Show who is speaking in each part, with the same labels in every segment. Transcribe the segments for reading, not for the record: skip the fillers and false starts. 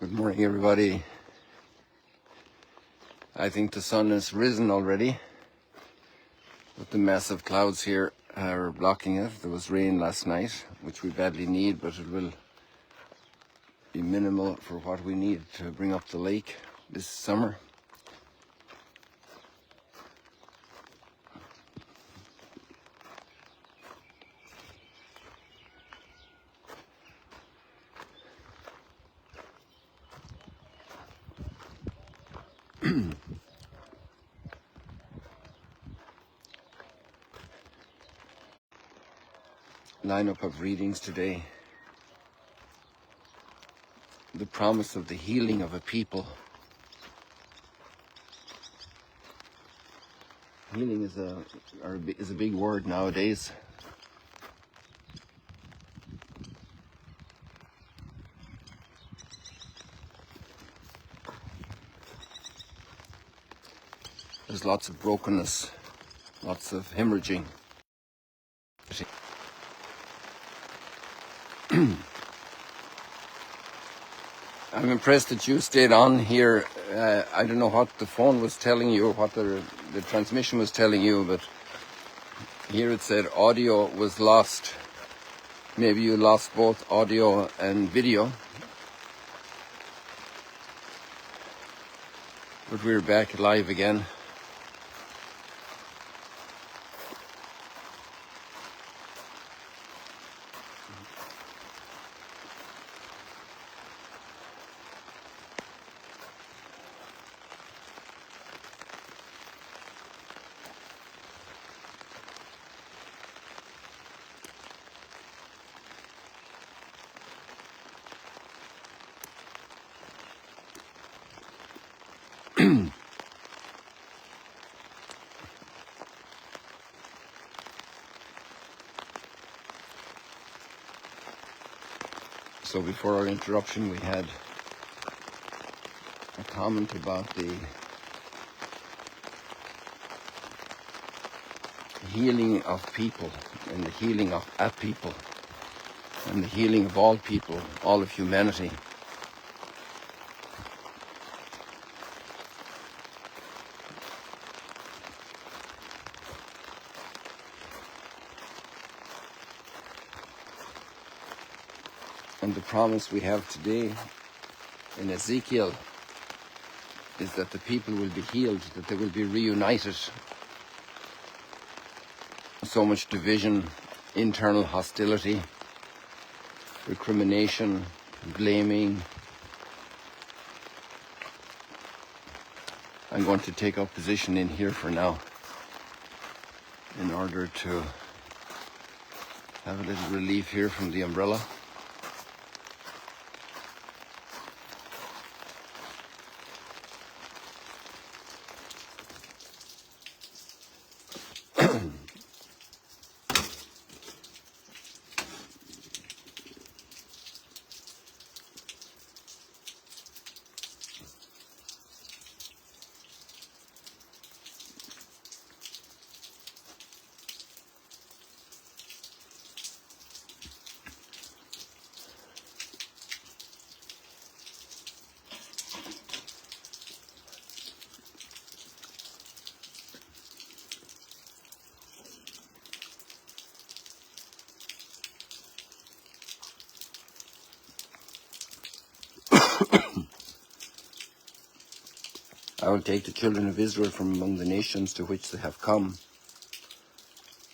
Speaker 1: Good morning, everybody. I think the sun has risen already, but the massive clouds here are blocking it. There was rain last night, which we badly need, but it will be minimal for what we need to bring up the lake this summer. Lineup of readings today. The promise of the healing of a people. Healing is a big word nowadays. There's lots of brokenness, lots of hemorrhaging. I'm impressed that you stayed on here. I don't know what the phone was telling you, what the transmission was telling you, but here it said audio was lost. Maybe you lost both audio and video. But we're back live again. So before our interruption, we had a comment about the healing of people and the healing of a people and the healing of all people, all of humanity. And the promise we have today in Ezekiel is that the people will be healed, that they will be reunited. So much division, internal hostility, recrimination, blaming. I'm going to take up position in here for now in order to have a little relief here from the umbrella. I will take the children of Israel from among the nations to which they have come,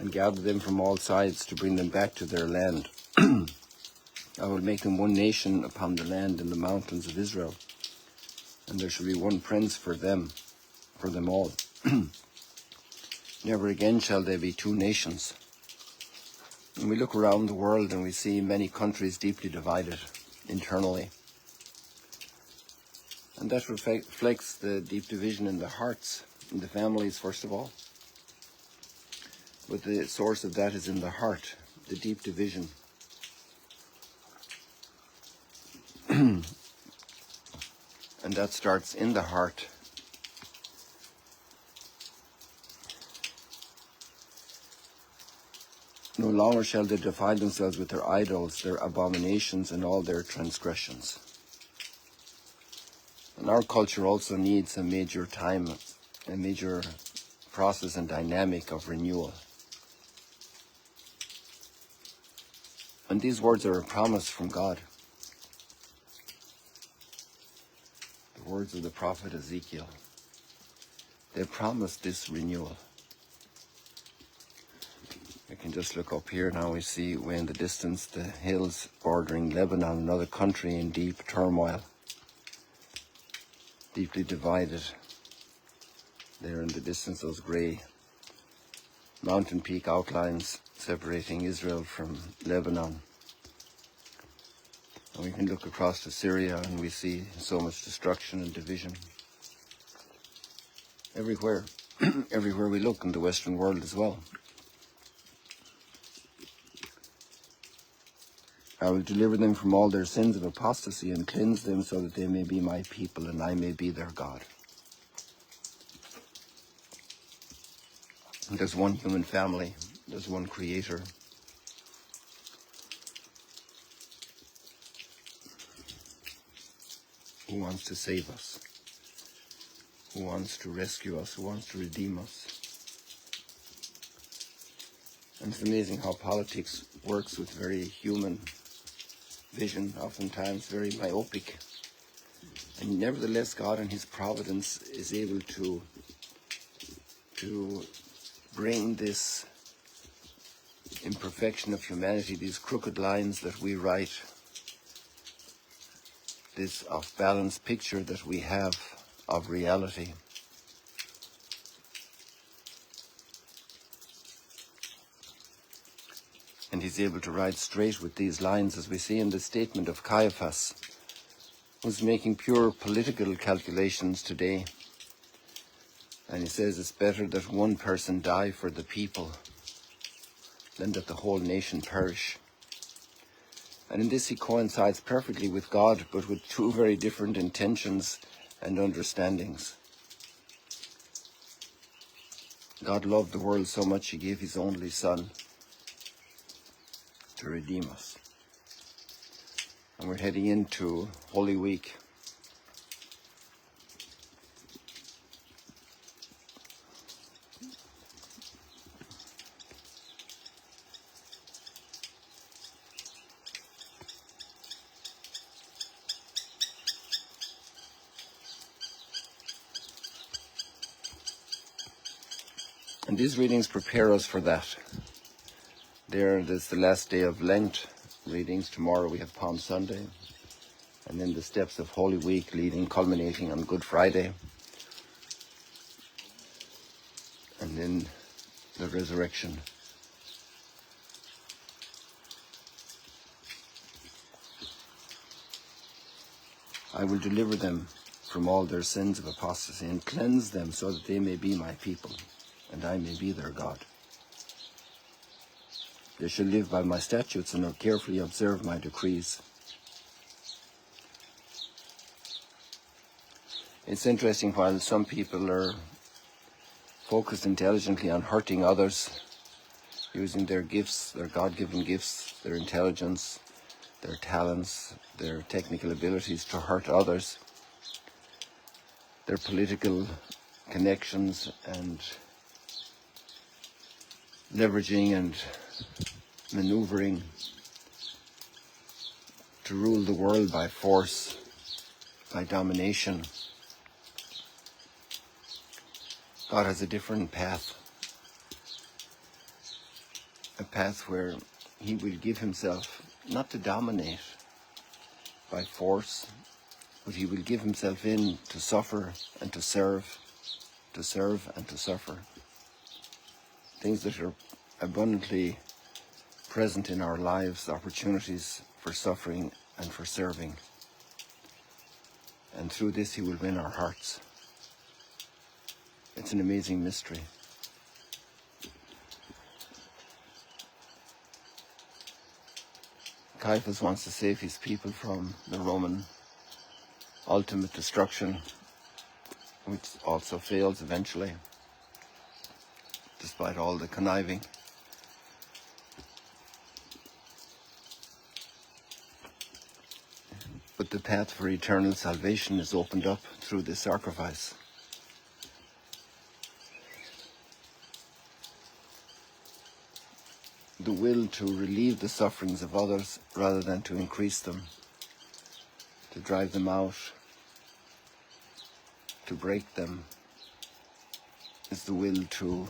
Speaker 1: and gather them from all sides to bring them back to their land. I will make them one nation upon the land in the mountains of Israel, and there shall be one prince for them all. Never again shall there be two nations. And we look around the world and we see many countries deeply divided internally. And that reflects the deep division in the hearts, in the families, first of all. But the source of that is in the heart, the deep division. And that starts in the heart. No longer shall they defile themselves with their idols, their abominations, and all their transgressions. And our culture also needs a major process and dynamic of renewal. And these words are a promise from God. The words of the prophet Ezekiel. They promised this renewal. We can just look up here now. We see way in the distance the hills bordering Lebanon, another country in deep turmoil, deeply divided. There in the distance, those grey mountain peak outlines separating Israel from Lebanon. And we can look across to Syria and we see so much destruction and division. Everywhere, everywhere we look in the Western world as well. I will deliver them from all their sins of apostasy and cleanse them so that they may be my people and I may be their God. And there's one human family, there's one Creator. Who wants to save us, who wants to rescue us, who wants to redeem us. And it's amazing how politics works with very human vision, oftentimes very myopic. And nevertheless, God in His providence is able to bring this imperfection of humanity, these crooked lines that we write, this off-balance picture that we have of reality. And He's able to write straight with these lines, as we see in the statement of Caiaphas, who's making pure political calculations today. And he says it's better that one person die for the people than that the whole nation perish. And in this he coincides perfectly with God, but with two very different intentions and understandings. God loved the world so much He gave His only Son to redeem us. And we're heading into Holy Week. And these readings prepare us for that. There's the last day of Lent readings. Tomorrow we have Palm Sunday. And then the steps of Holy Week culminating on Good Friday. And then the resurrection. I will deliver them from all their sins of apostasy and cleanse them so that they may be my people and I may be their God. They shall live by my statutes and carefully observe my decrees. It's interesting, while some people are focused intelligently on hurting others, using their gifts, their God-given gifts, their intelligence, their talents, their technical abilities to hurt others, their political connections and leveraging and maneuvering to rule the world by force, by domination. God has a different path, a path where He will give Himself not to dominate by force, but He will give Himself in to suffer and to serve and to suffer. Things that are abundantly present in our lives, opportunities for suffering and for serving. And through this He will win our hearts. It's an amazing mystery. Caiaphas wants to save his people from the Roman ultimate destruction, which also fails eventually, despite all the conniving. But But the path for eternal salvation is opened up through this sacrifice. The will to relieve the sufferings of others rather than to increase them, to drive them out, to break them, is the will to,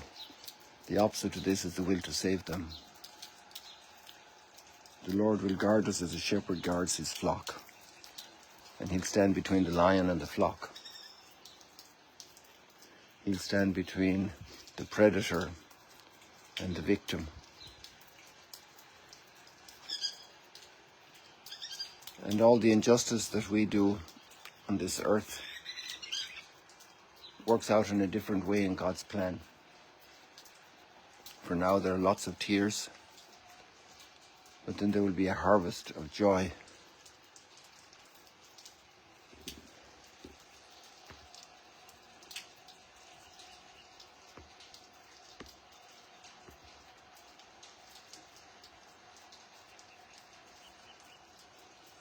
Speaker 1: the opposite to this is the will to save them. The Lord will guard us as a shepherd guards his flock, and he'll stand between the lion and the flock. He'll stand between the predator and the victim. And all the injustice that we do on this earth works out in a different way in God's plan. For now there are lots of tears, but then there will be a harvest of joy.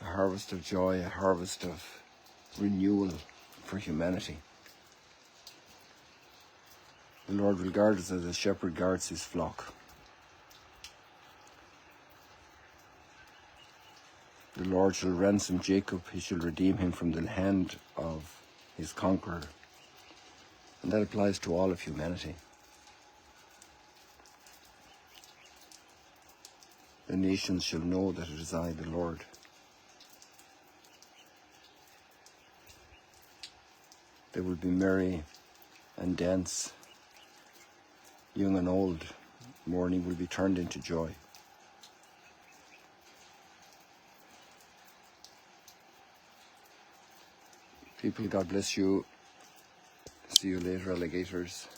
Speaker 1: A harvest of joy, a harvest of renewal for humanity. The Lord will guard us as a shepherd guards his flock. The Lord shall ransom Jacob, he shall redeem him from the hand of his conqueror. And that applies to all of humanity. The nations shall know that it is I, the Lord. They will be merry and dance. Young and old, mourning will be turned into joy. People, God bless you. See you later, alligators.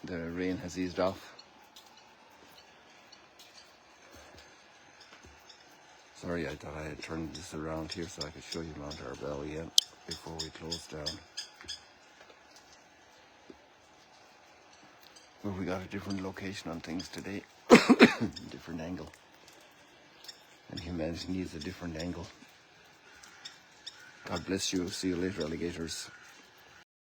Speaker 1: The rain has eased off. Sorry, I thought I had turned this around here so I could show you Mount Arbel again before we close down. But we got a different location on things today, different angle. And humanity needs a different angle. God bless you. See you later, alligators.